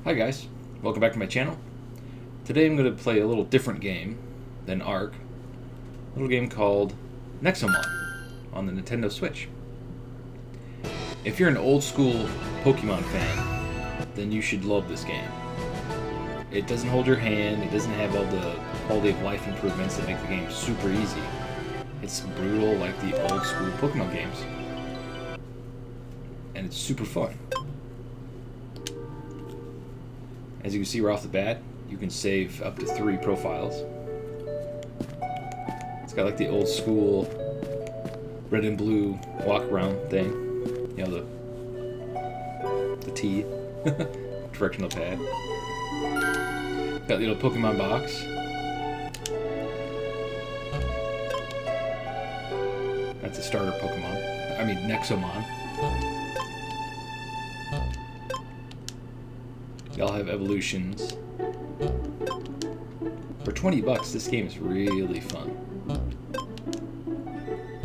Hi guys, welcome back to my channel. Today I'm going to play a little different game than Ark. A little game called Nexomon on the Nintendo Switch. If you're an old school Pokemon fan, then you should love this game. It doesn't hold your hand, it doesn't have all the quality of life improvements that make the game super easy. It's brutal like the old school Pokemon games. And it's super fun. As you can see right off the bat, you can save up to 3 profiles. It's got like the old school red and blue walk around thing. You know, the T, directional pad. Got the little Pokemon box. That's a starter Pokemon. I mean, Nexomon. They all have evolutions. For 20 bucks, this game is really fun.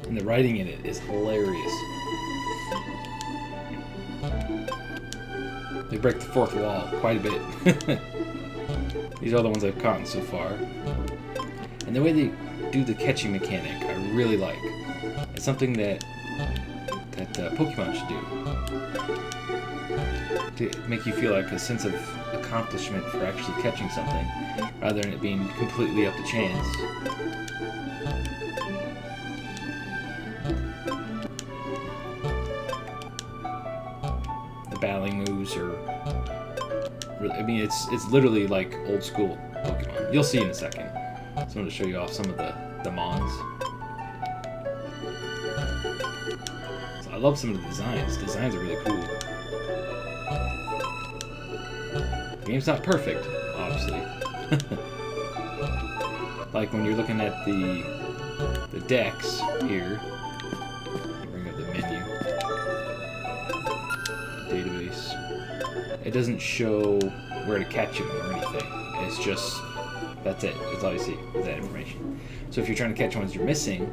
And the writing in it is hilarious. They break the fourth wall quite a bit. These are the ones I've caught so far. And the way they do the catching mechanic, I really like. It's something that Pokemon should do. To make you feel like a sense of accomplishment for actually catching something, rather than it being completely up to chance. The battling moves are really, I mean, it's literally like old school Pokemon. You'll see in a second. So I'm going to show you off some of the Mons. So I love some of the designs. Designs are really cool. The game's not perfect, obviously. Like when you're looking at the decks here. Bring up the menu. Database. It doesn't show where to catch them or anything. It's just, that's it. That's all you see, is that information. So if you're trying to catch ones you're missing,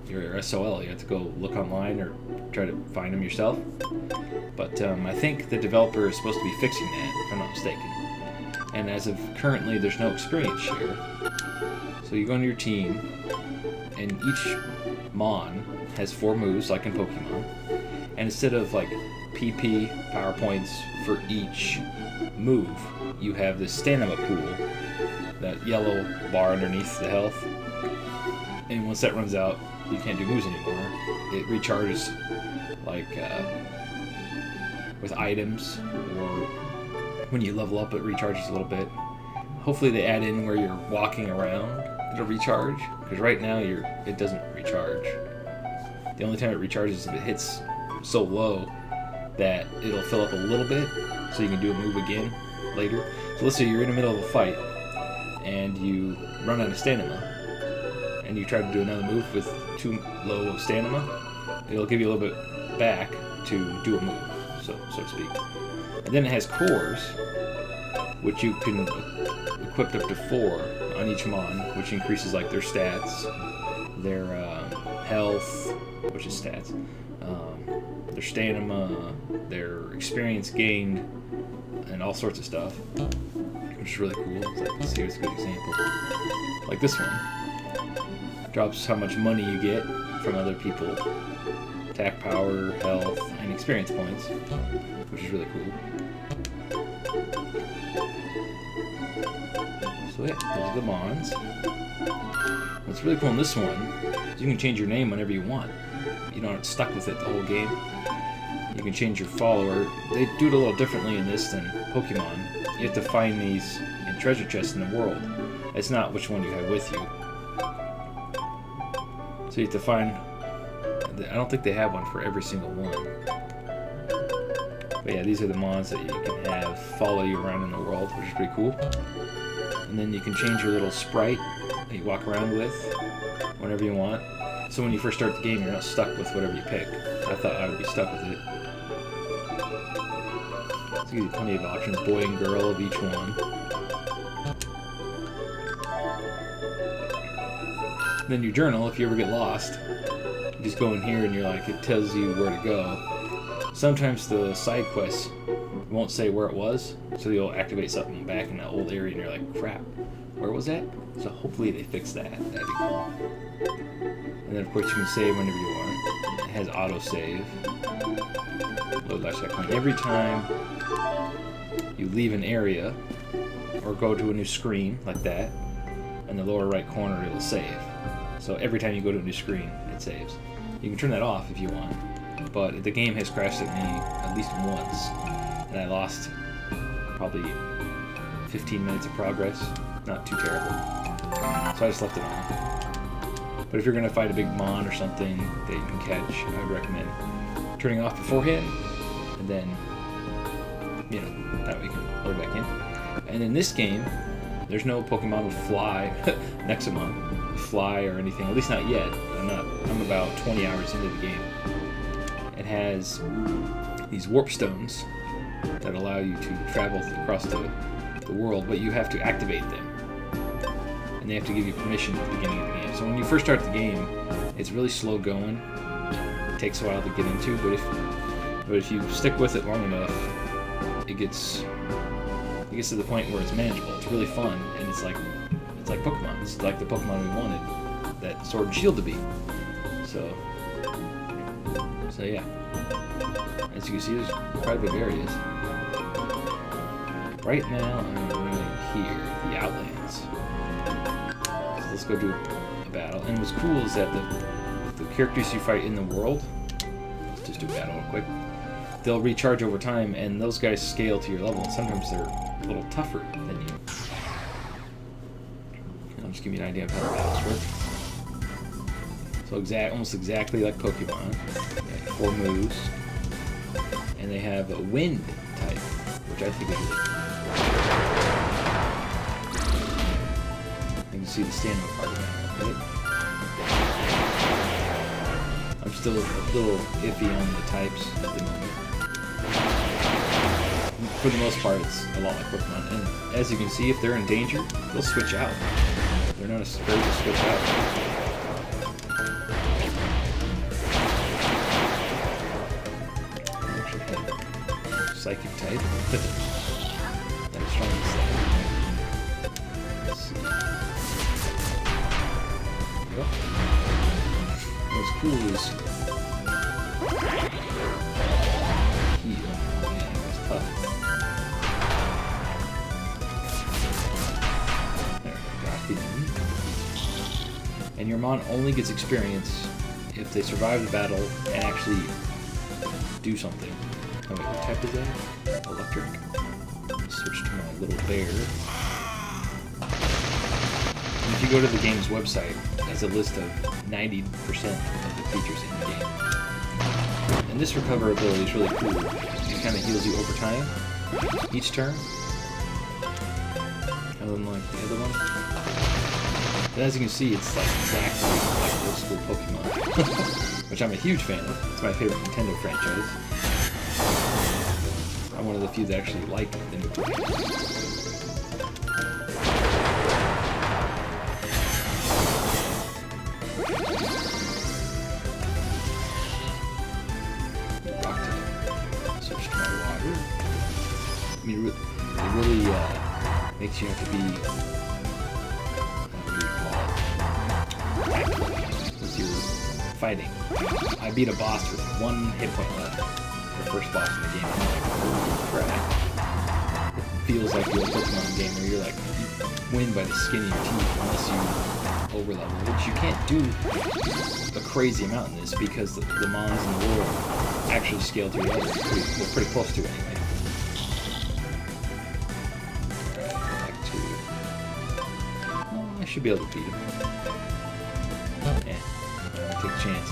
your SOL, you have to go look online or try to find them yourself. But I think the developer is supposed to be fixing that, if I'm not mistaken. And as of currently, there's no experience share. So you go into your team, and each Mon has 4 moves, like in Pokemon. And instead of like PP, power points for each move, you have this stamina pool, that yellow bar underneath the health. And once that runs out, you can't do moves anymore. It recharges like with items, or when you level up it recharges a little bit. Hopefully they add in where you're walking around it'll recharge, because right now it doesn't recharge. The only time it recharges is if it hits so low that it'll fill up a little bit so you can do a move again later. So let's say you're in the middle of a fight and you run out of stamina and you try to do another move with too low of stamina, it'll give you a little bit back to do a move, so to speak. And then it has cores, which you can equip up to 4 on each Mon, which increases like their stats, their health, which is stats, their stamina, their experience gained, and all sorts of stuff, which is really cool. Let's see, it's a good example. Like this one. Drops how much money you get from other people. Attack power, health, and experience points, which is really cool. So yeah, those are the Mons. What's really cool in this one is you can change your name whenever you want. You aren't stuck with it the whole game. You can change your follower. They do it a little differently in this than Pokemon. You have to find these in treasure chests in the world. It's not which one you have with you. So you have to find... I don't think they have one for every single one. But yeah, these are the Mons that you can have follow you around in the world, which is pretty cool. And then you can change your little sprite that you walk around with whenever you want. So when you first start the game, you're not stuck with whatever you pick. I thought I would be stuck with it. So you get plenty of options, boy and girl of each one. Then your journal, if you ever get lost, you just go in here and you're like, it tells you where to go. Sometimes the side quests won't say where it was, so you'll activate something back in that old area and you're like, crap, where was that? So hopefully they fix that. That'd be cool. And then of course you can save whenever you want. It has auto save. Load last checkpoint. Every time you leave an area or go to a new screen like that, in the lower right corner it'll save. So every time you go to a new screen, it saves. You can turn that off if you want, but the game has crashed at me at least once, and I lost probably 15 minutes of progress. Not too terrible. So I just left it on. But if you're going to fight a big mon or something that you can catch, I would recommend turning it off beforehand, and then, you know, that way you can load back in. And in this game, there's no Pokemon with fly, Nexomon, fly or anything, at least not yet. I'm about 20 hours into the game. It has these warp stones that allow you to travel across the world, but you have to activate them. And they have to give you permission at the beginning of the game. So when you first start the game, it's really slow going. It takes a while to get into, but if you stick with it long enough, it gets to the point where it's manageable. It's really fun, and it's like Pokemon. It's like the Pokemon we wanted that Sword and Shield to be. So yeah. As you can see, there's quite a bit of areas. Right now, I'm around here, the Outlands. So let's go do a battle. And what's cool is that the characters you fight in the world, let's just do a battle real quick, they'll recharge over time, and those guys scale to your level, and sometimes they're a little tougher than you. I'll just give you an idea of how the battles work. So almost exactly like Pokemon. Okay, 4 moves. And they have a wind type, which I think is really cool. You can see the stamina part of that. Okay? I'm still a little iffy on the types at the moment. For the most part, it's a lot like Pokemon. And as you can see, if they're in danger, they'll switch out. They're not afraid to switch out. Psychic type. That is strong as that. Let's see. Yep. What's cool is heal. Man, it's tough. There, got him. And your mon only gets experience if they survive the battle and actually do something. Oh wait, what type is that? Electric. Switch to my little bear. And if you go to the game's website, there's a list of 90% of the features in the game. And this recover ability is really cool. It kind of heals you over time, each turn. Other than like the other one. And as you can see, it's like exactly like old school Pokemon. Which I'm a huge fan of. It's my favorite Nintendo franchise. I'm one of the few that actually like the new Pokemon. Switch to my water. I mean, it really makes you have to be, what do you call it, with your fighting. I beat a boss with 1 hit point left. The first boss in the game. I'm like, holy crap. It feels like the old Pokemon game where you're like, you win by the skin of your teeth unless you overlevel, which you can't do a crazy amount in this because the mons in the world actually scale to your level. We're pretty close to it anyway. Alright, back to... Oh, I should be able to beat him. Yeah, I'm gonna take a chance.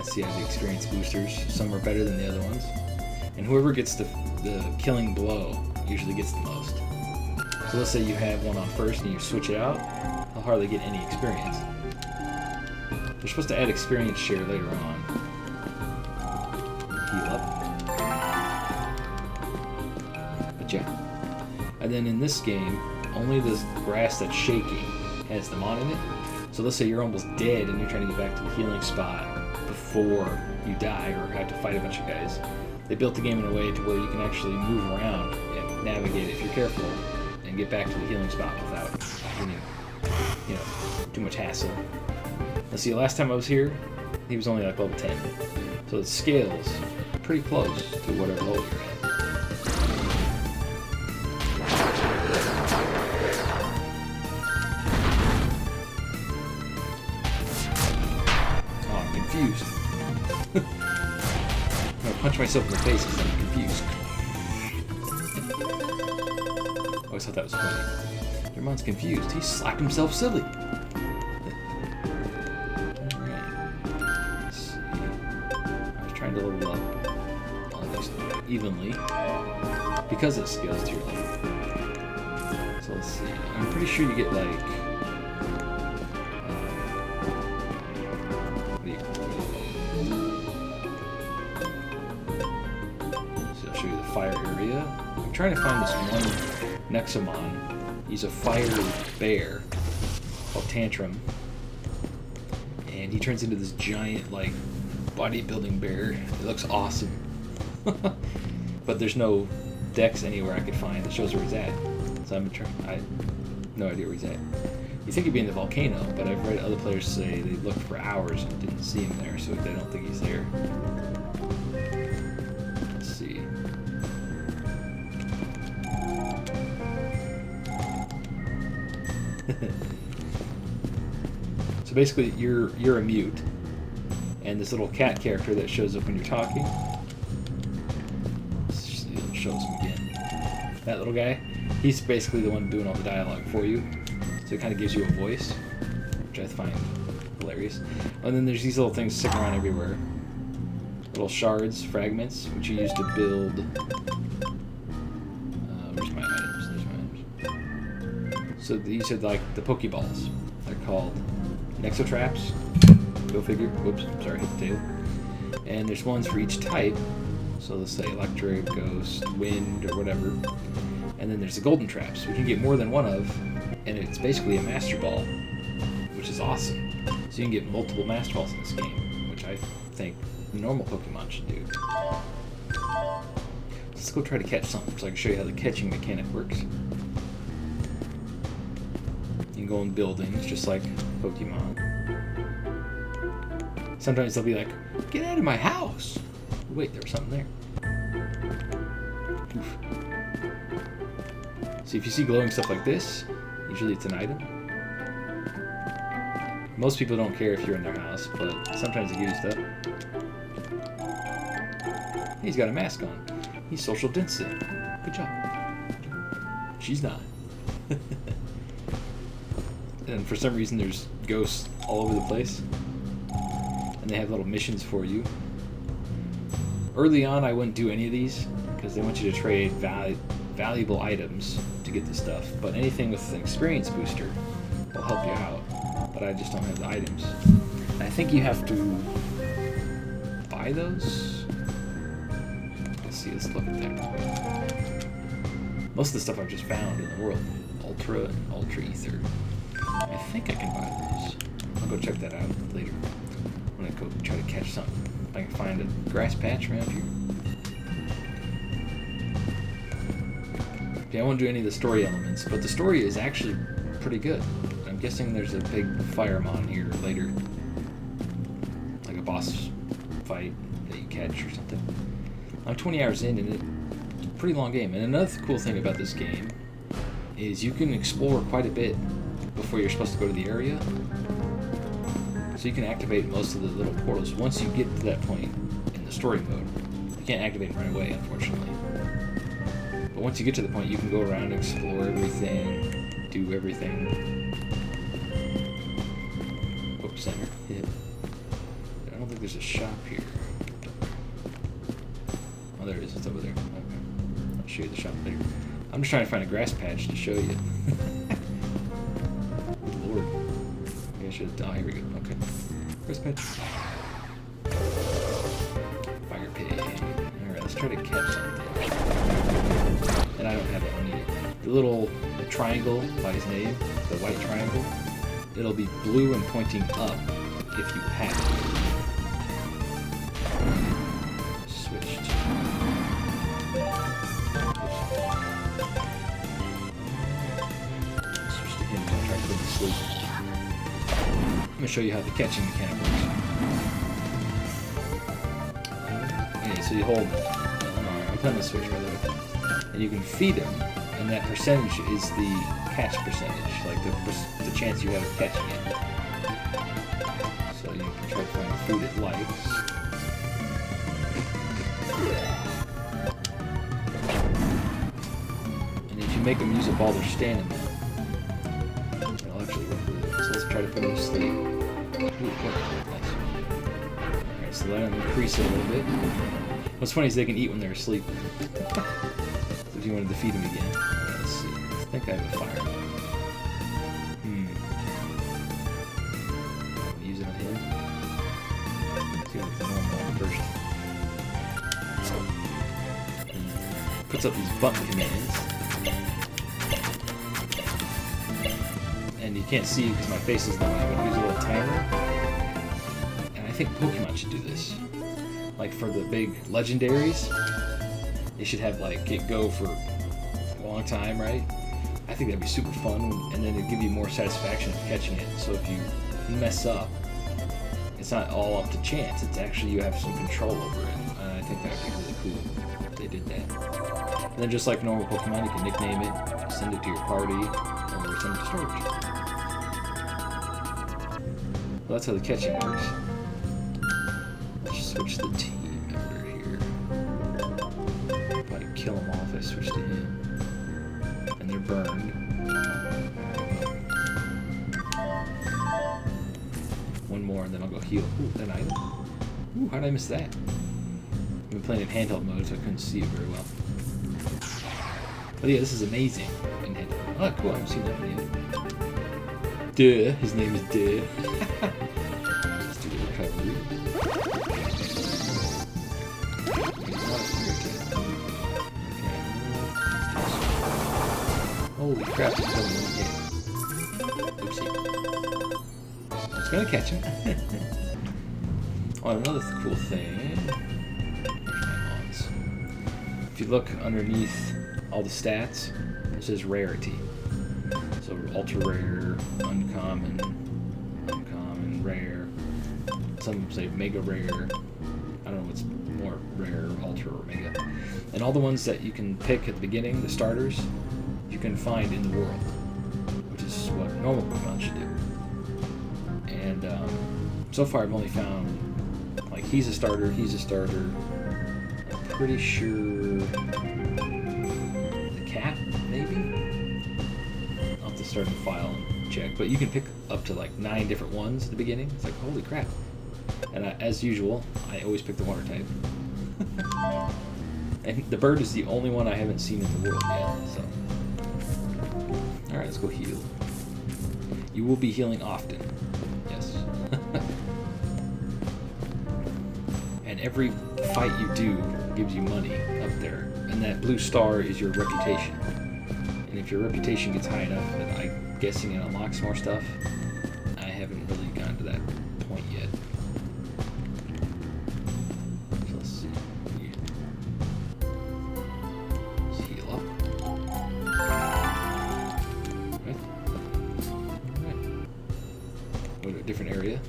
See how the experience boosters, some are better than the other ones, and whoever gets the killing blow usually gets the most. So let's say you have one on first and you switch it out, they'll hardly get any experience. They're supposed to add experience share later on. Heal up. But yeah, And then in this game, only the grass that's shaking has the mon in it. So let's say you're almost dead and you're trying to get back to the healing spot before you die or have to fight a bunch of guys. They built the game in a way to where you can actually move around and navigate if you're careful and get back to the healing spot without getting, too much hassle. Let's see, last time I was here, he was only like level 10. So it scales pretty close to whatever level you're at. Oh, I'm confused. I'm gonna punch myself in the face because I'm confused. I always thought that was funny. Your mom's confused. He slapped himself silly. To level up almost evenly because it scales to your level. So let's see. I'm pretty sure you get like what do you so I'll show you the fire area. I'm trying to find this one Nexomon. He's a fire bear called Tantrum, and he turns into this giant like bodybuilding bear. It looks awesome. But there's no dex anywhere I could find that shows where he's at. So I have no idea where he's at. You think he'd be in the volcano, but I've read other players say they looked for hours and didn't see him there, so they don't think he's there. Let's see. So basically you're a mute. And this little cat character that shows up when you're talking. It'll show us him again. That little guy, he's basically the one doing all the dialogue for you. So it kind of gives you a voice, which I find hilarious. And then there's these little things sticking around everywhere. Little shards, fragments, which you use to build... where's my items? There's my items. So these are like the Pokeballs. They're called Nexotraps. Go figure. Whoops, sorry, hit the table. And there's ones for each type. So let's say electric, ghost, wind, or whatever. And then there's the golden traps, which you can get more than one of, and it's basically a master ball, which is awesome. So you can get multiple master balls in this game, which I think normal Pokemon should do. Let's go try to catch something so I can show you how the catching mechanic works. You can go in buildings just like Pokemon. Sometimes they'll be like, get out of my house! Wait, there was something there. Oof. See, if you see glowing stuff like this, usually it's an item. Most people don't care if you're in their house, but sometimes they give you stuff. He's got a mask on. He's social distancing. Good job. She's not. And for some reason there's ghosts all over the place. And they have little missions for you. Early on I wouldn't do any of these because they want you to trade valuable items to get the stuff. But anything with an experience booster will help you out. But I just don't have the items. And I think you have to buy those. Let's see, let's look at that. Most of the stuff I've just found in the world. Ultra and Ultra Ether. I think I can buy those. I'll go check that out later. I'm gonna go try to catch something. If I can find a grass patch around here. Okay, I won't do any of the story elements, but the story is actually pretty good. I'm guessing there's a big Firemon here later. Like a boss fight that you catch or something. I'm 20 hours in and it's a pretty long game. And another cool thing about this game is you can explore quite a bit before you're supposed to go to the area. So you can activate most of the little portals once you get to that point in the story mode. You can't activate them right away, unfortunately. But once you get to the point, you can go around and explore everything, do everything. Oops, center. Hit. I don't think there's a shop here. Oh, there it is. It's over there. Okay. I'll show you the shop later. I'm just trying to find a grass patch to show you. Lord. Maybe I should. Oh, here we go. Okay. Grass patch. Fire pig. Alright, let's try to catch something. And I don't have it on either. the little triangle by his name, the white triangle, it'll be blue and pointing up if you have it. Switched. Switch to him, I'll try to put him to sleep. I'm going to show you how the catching mechanic works. Okay, so you hold, I'm playing the switch by the way, and you can feed him, and that percentage is the catch percentage, like the chance you have of catching it. So you can try to find food it likes. And if you make them use up all their stamina, it'll actually work really good. So let's try to put them to sleep. Ooh, nice. Alright, so let them increase it a little bit. What's funny is they can eat when they're asleep. So if you wanted to feed them again. Let's see. I think I have a fire. Use it on him. Let's go with the normal one first. And puts up these button commands. And you can't see because my face is in the way, but use a little timer. And I think Pokemon should do this. Like for the big legendaries, they should have like it go for a long time, right? I think that'd be super fun, and then it'd give you more satisfaction of catching it. So if you mess up, it's not all up to chance. It's actually you have some control over it. I think that'd be really cool if they did that. And then just like normal Pokemon, you can nickname it, send it to your party, or send it to storage. Well, that's how the catching works. Let's switch the team member here. Probably kill them all if I switch to him. And they're burned. One more and then I'll go heal. Ooh, that item. Ooh, how did I miss that? I've been playing in handheld mode, so I couldn't see it very well. But yeah, this is amazing in handheld. Oh, cool, I haven't seen that one yet. Duh, his name is Duh. Let's do the recovery. He's not a fire type. Okay. Holy crap, he's coming in the game. Oopsie. I was gonna catch him. Oh, another cool thing. Where's my mods? If you look underneath all the stats, it says rarity. So ultra rare, uncommon, rare. Some say mega rare. I don't know what's more rare, ultra or mega. And all the ones that you can pick at the beginning, the starters, you can find in the world, which is what normal Pokemon should do. And so far I've only found, like, he's a starter. I'm pretty sure the cat, maybe? I'll have to start the file and check. But you can pick up to like 9 different ones at the beginning. It's like, holy crap. And as usual, I always pick the water type. And the bird is the only one I haven't seen in the world yet, so. Alright, let's go heal. You will be healing often. Yes. And every fight you do gives you money up there. And that blue star is your reputation. And if your reputation gets high enough, then I'm guessing it unlocks more stuff. I haven't really gotten to that point yet. So let's see. Let's heal up. Okay. Alright. Go to a different area.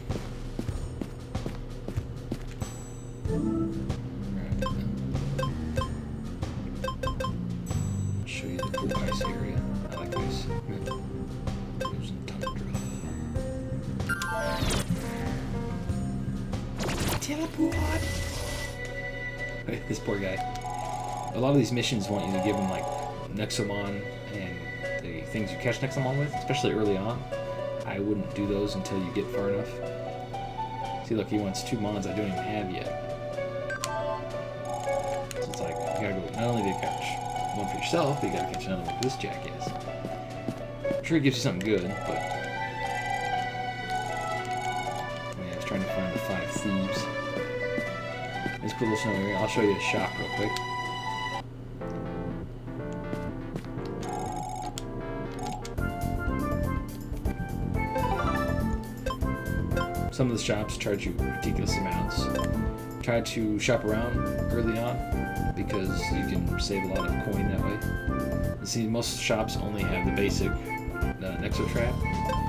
Show you the cool ice area. I like ice. There's tundra. Teleport! This poor guy. A lot of these missions want you to give him like Nexomon and the things you catch Nexomon with, especially early on. I wouldn't do those until you get far enough. See, look, he wants 2 mons I don't even have yet. So it's like, you gotta go, not only do you catch one for yourself, but you gotta catch another one for this jackass. I'm sure it gives you something good, but yeah, I was trying to find the 5 thieves. It's a cool little snow area. I'll show you a shop real quick. Some of the shops charge you ridiculous amounts. Try to shop around early on because you can save a lot of coin that way. And see, most shops only have the basic Nexo trap,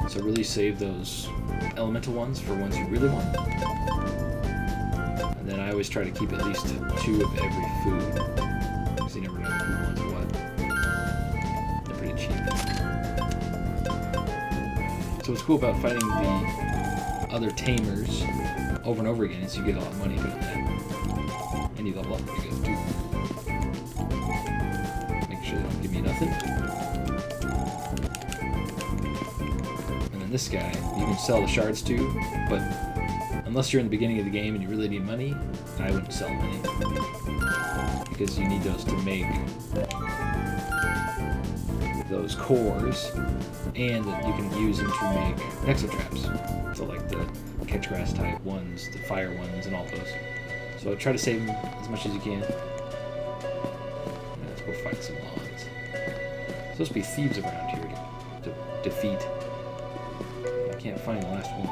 so really save those elemental ones for ones you really want. And then I always try to keep at least 2 of every food, because you never know who wants what. They're pretty cheap. So what's cool about fighting the other tamers over and over again is you get a lot of money doing that. And you level up pretty good too. Make sure they don't give me nothing. And then this guy, you can sell the shards to, but unless you're in the beginning of the game and you really need money, I wouldn't sell them any. Because you need those to make those cores, and you can use them to make Nexo traps. So like the catch grass type ones, the fire ones, and all those. So try to save them as much as you can. Let's go fight some lawns. There's supposed to be thieves around here to defeat. I can't find the last one.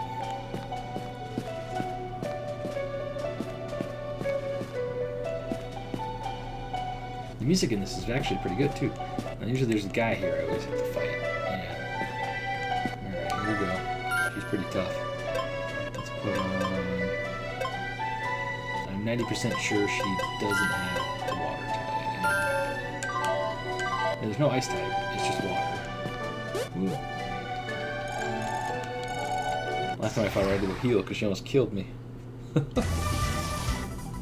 The music in this is actually pretty good too. Now, usually there's a guy here I always have to fight. Yeah. Alright, here we go. She's pretty tough. Let's put on... I'm 90% sure she doesn't have the water type. There's no ice type, it's just water. Ooh. Last time I fought her I had to go heal because she almost killed me.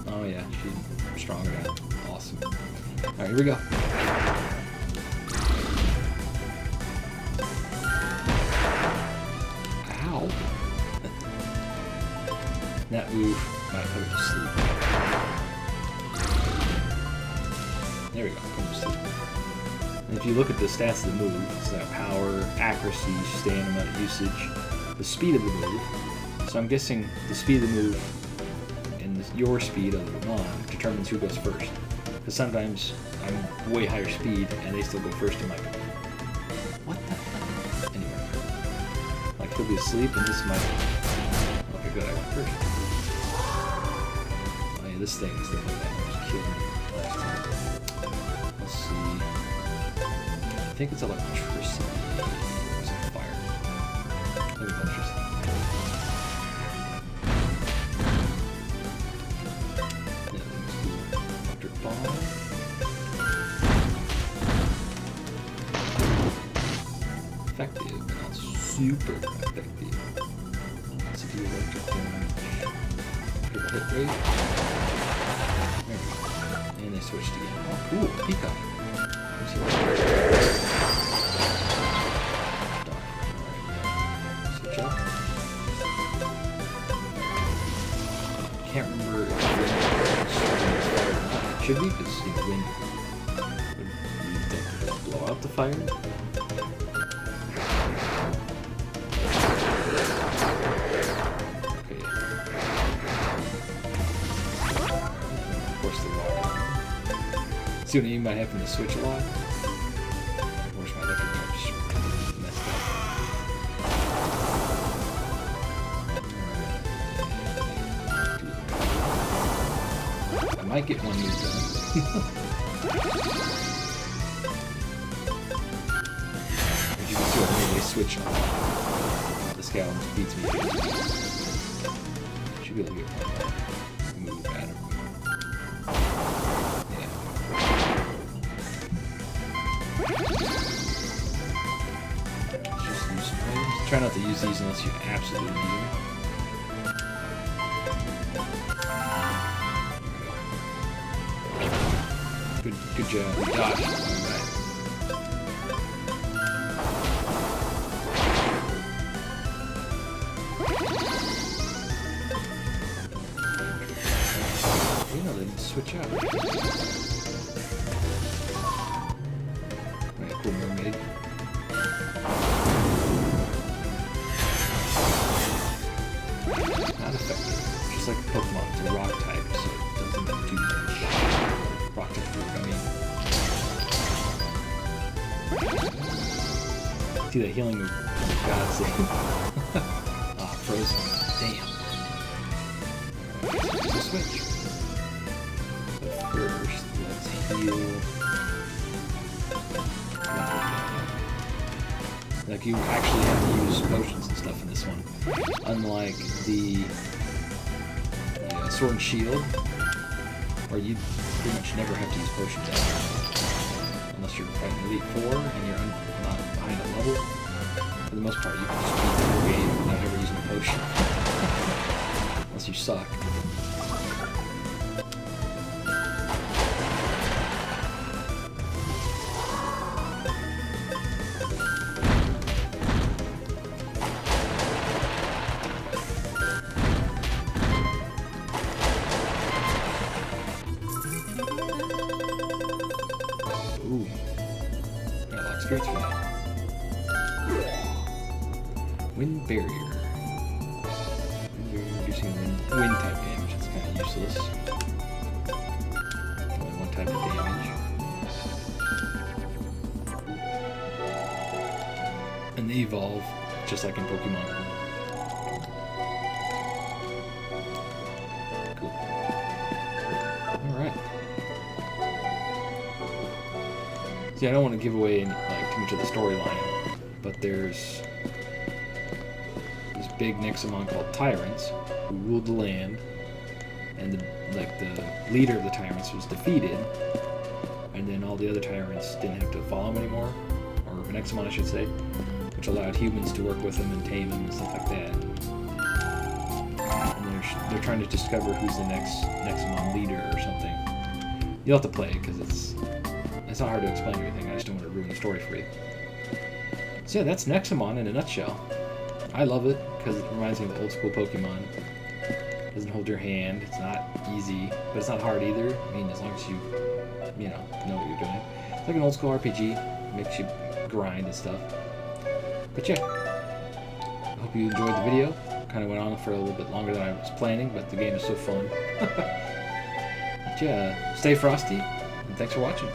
Oh yeah, she's stronger now. Awesome. Alright, here we go. Ow! That move might put her to sleep. There we go, put her to sleep. And if you look at the stats of the move, it's power, accuracy, stamina, usage, the speed of the move. So I'm guessing the speed of the move and your speed of the mon determines who goes first. Because sometimes I'm way higher speed and they still go first in my move. What the hell? Anyway. Like he'll be asleep and this might... Okay, good, I went first. Oh yeah, this thing is the thing that almost killed me last time. Let's see. I think it's electricity. Or is it fire? I think it's electricity. Yeah, that thing's cool. Electric ball. Effective, but not super effective. Let's do electric damage. Critical hit rate. There we go. And they switched again. Oh, cool. Peacock. Switch up. Can't remember if wind is striking the fire or not. It should be, because wind would blow out the fire. Okay. Of course, the water. See what I mean by having to switch a lot? Where's my electric touch? Messed up. I might get one move done. As you can see what I mean, they switch on. This guy almost beats me. Should be able to get one move out of him. Try not to use these unless you absolutely need them. Good job. We dodged. Alright. You know, they need to switch out. Alright, cool mermaid. Not effective. Just like Pokemon, it's a rock type, so it doesn't do too much. Rock type group, I mean. See that healing move? God save. Ah, frozen. Damn. It's a switch. But first, let's heal. Like, you actually have to use potions and stuff in this one. Unlike the Sword and Shield, where you pretty much never have to use potions ever. Unless you're fighting Elite 4 and you're not behind a level. For the most part, you can just beat the whole game without ever using a potion. Unless you suck. Ooh. Got a lot of spirits for that. Wind barrier. Reducing wind type damage. It's kind of useless. Only one type of damage. And they evolve just like in Pokemon. Cool. Alright. See, I don't want to give away like too much of the storyline, but there's this big Nexomon called Tyrants who ruled the land, and the leader of the Tyrants was defeated, and then all the other Tyrants didn't have to follow him anymore, or Nexomon I should say, which allowed humans to work with him and tame him and stuff like that. And they're trying to discover who's the next Nexomon leader or something. You'll have to play because it's not hard to explain everything. I just don't want to ruin the story for you. So yeah, that's Nexomon in a nutshell. I love it because it reminds me of the old school Pokemon. It doesn't hold your hand. It's not easy, but it's not hard either. I mean, as long as you know what you're doing. It's like an old school RPG. It makes you grind and stuff. But yeah, I hope you enjoyed the video. Kind of went on for a little bit longer than I was planning, but the game is so fun. But yeah, stay frosty, and thanks for watching.